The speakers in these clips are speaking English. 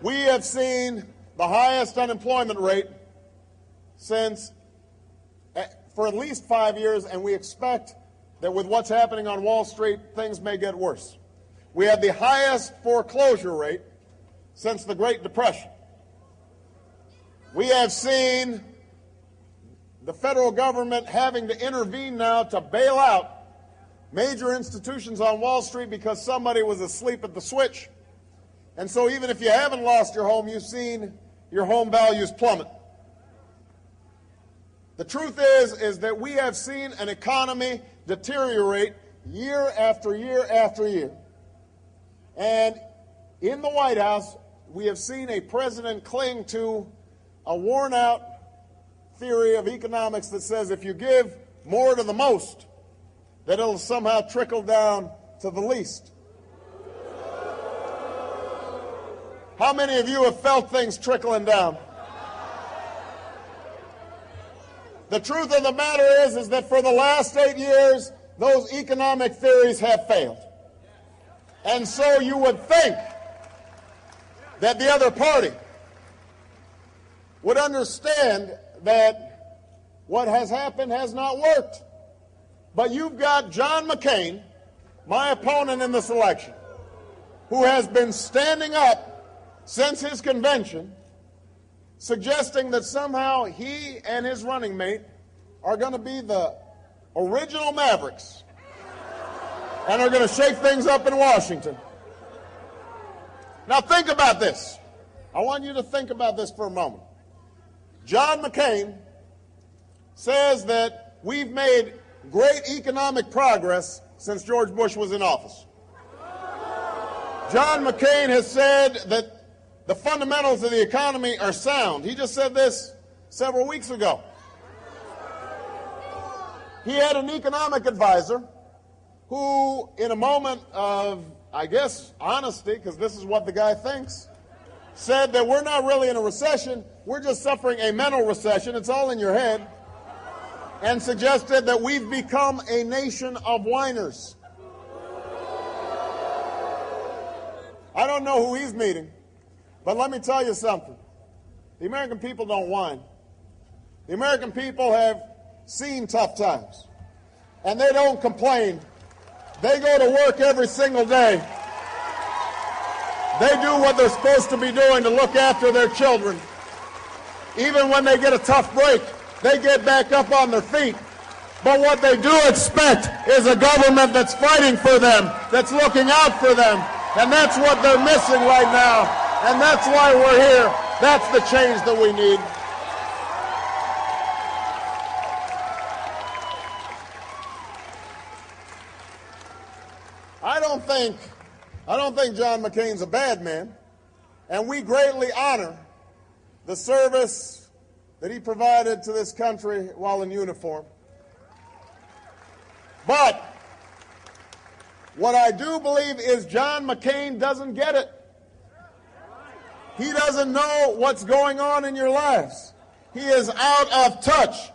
We have seen the highest unemployment rate for at least 5 years, and we expect that with what's happening on Wall Street, things may get worse. We have the highest foreclosure rate since the Great Depression. We have seen the federal government having to intervene now to bail out major institutions on Wall Street because somebody was asleep at the switch. And so even if you haven't lost your home, you've seen your home values plummet. The truth is that we have seen an economy deteriorate year after year after year. And in the White House, we have seen a president cling to a worn-out theory of economics that says if you give more to the most, that it'll somehow trickle down to the least. How many of you have felt things trickling down? The truth of the matter is that for the last 8 years, those economic theories have failed. And so you would think that the other party would understand that what has happened has not worked. But you've got John McCain, my opponent in this election, who has been standing up since his convention, suggesting that somehow he and his running mate are going to be the original Mavericks and are going to shake things up in Washington. Now think about this. I want you to think about this for a moment. John McCain says that we've made great economic progress since George Bush was in office. John McCain has said that the fundamentals of the economy are sound. He just said this several weeks ago. He had an economic advisor who, in a moment of, I guess, honesty, because this is what the guy thinks, said that we're not really in a recession, we're just suffering a mental recession, it's all in your head, and suggested that we've become a nation of whiners. I don't know who he's meeting, but let me tell you something. The American people don't whine. The American people have seen tough times, and they don't complain. They go to work every single day. They do what they're supposed to be doing to look after their children. Even when they get a tough break, they get back up on their feet. But what they do expect is a government that's fighting for them, that's looking out for them. And that's what they're missing right now. And that's why we're here. That's the change that we need. I don't think John McCain's a bad man, and we greatly honor the service that he provided to this country while in uniform. But what I do believe is John McCain doesn't get it. He doesn't know what's going on in your lives. He is out of touch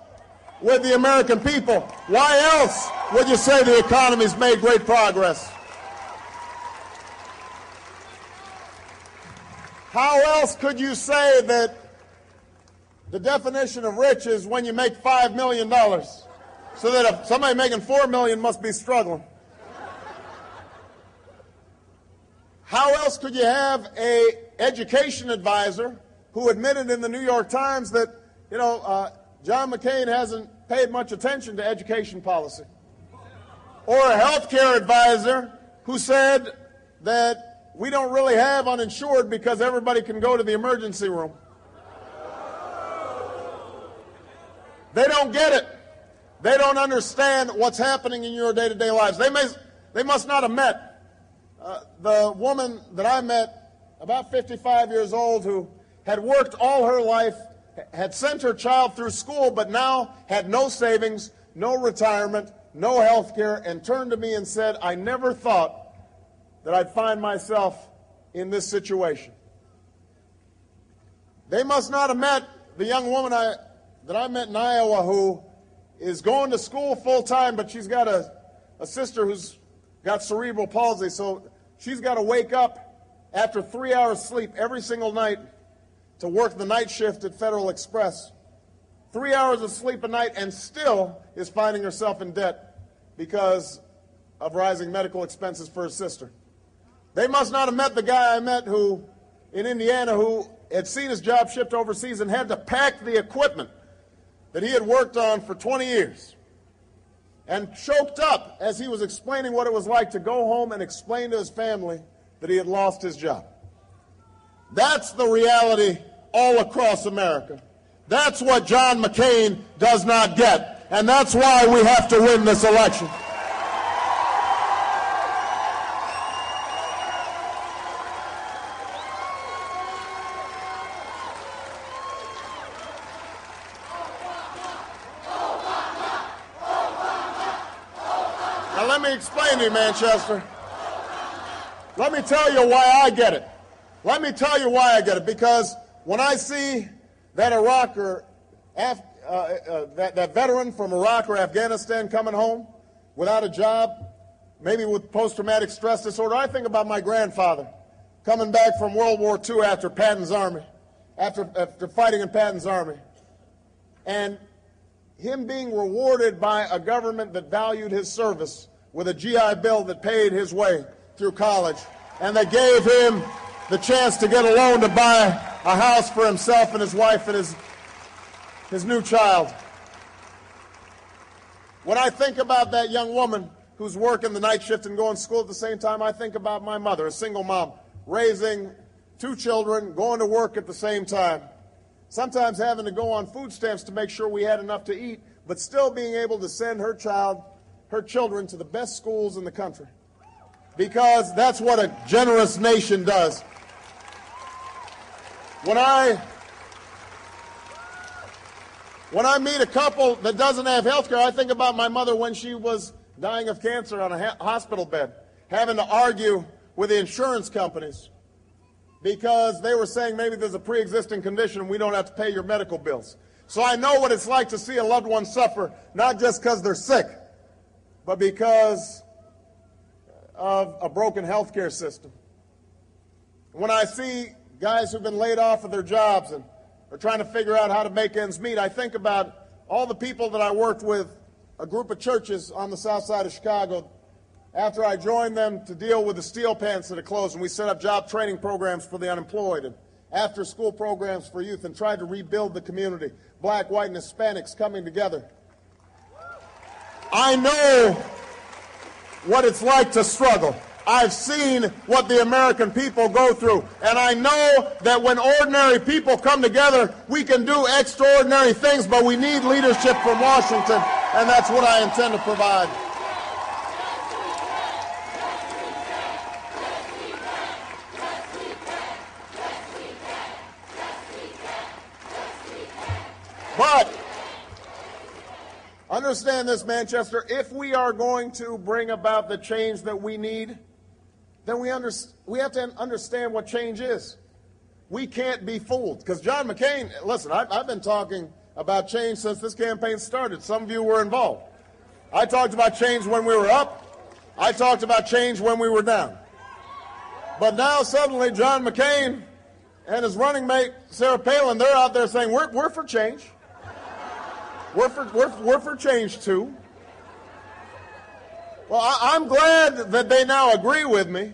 with the American people. Why else would you say the economy's made great progress? How else could you say that the definition of rich is when you make $5 million? So that if somebody making $4 million must be struggling. How else could you have an education advisor who admitted in the New York Times that, John McCain hasn't paid much attention to education policy? Or a health care advisor who said that we don't really have uninsured because everybody can go to the emergency room. They don't get it. They don't understand what's happening in your day-to-day lives. They must not have met the woman that I met, about 55 years old, who had worked all her life, had sent her child through school, but now had no savings, no retirement, no health care, and turned to me and said, I never thought that I'd find myself in this situation. They must not have met the young woman that I met in Iowa who is going to school full-time, but she's got a sister who's got cerebral palsy, so she's got to wake up after 3 hours sleep every single night to work the night shift at Federal Express. 3 hours of sleep a night, and still is finding herself in debt because of rising medical expenses for her sister. They must not have met the guy I met in Indiana who had seen his job shipped overseas and had to pack the equipment that he had worked on for 20 years and choked up as he was explaining what it was like to go home and explain to his family that he had lost his job. That's the reality all across America. That's what John McCain does not get, and that's why we have to win this election. Now let me explain to you, Manchester. Let me tell you why I get it. Let me tell you why I get it. Because when I see that that veteran from Iraq or Afghanistan coming home without a job, maybe with post-traumatic stress disorder, I think about my grandfather coming back from World War II after Patton's army, after fighting in Patton's army, and him being rewarded by a government that valued his service with a GI Bill that paid his way through college, and that gave him the chance to get a loan to buy a house for himself and his wife and his new child. When I think about that young woman who's working the night shift and going to school at the same time, I think about my mother, a single mom, raising 2 children, going to work at the same time, sometimes having to go on food stamps to make sure we had enough to eat, but still being able to send her children to the best schools in the country. Because that's what a generous nation does. When I meet a couple that doesn't have health care, I think about my mother when she was dying of cancer on a hospital bed, having to argue with the insurance companies because they were saying maybe there's a pre-existing condition and we don't have to pay your medical bills. So I know what it's like to see a loved one suffer, not just because they're sick, but because of a broken health care system. When I see guys who've been laid off of their jobs and are trying to figure out how to make ends meet, I think about all the people that I worked with, a group of churches on the south side of Chicago, after I joined them to deal with the steel plants that had closed, and we set up job training programs for the unemployed and after-school programs for youth and tried to rebuild the community, black, white, and Hispanics coming together. I know what it's like to struggle. I've seen what the American people go through, and I know that when ordinary people come together, we can do extraordinary things, but we need leadership from Washington, and that's what I intend to provide. But understand this, Manchester, if we are going to bring about the change that we need, then we have to understand what change is. We can't be fooled. Because John McCain, listen, I've been talking about change since this campaign started. Some of you were involved. I talked about change when we were up. I talked about change when we were down. But now suddenly John McCain and his running mate, Sarah Palin, they're out there saying, we're for change. We're for change too. Well, I'm glad that they now agree with me.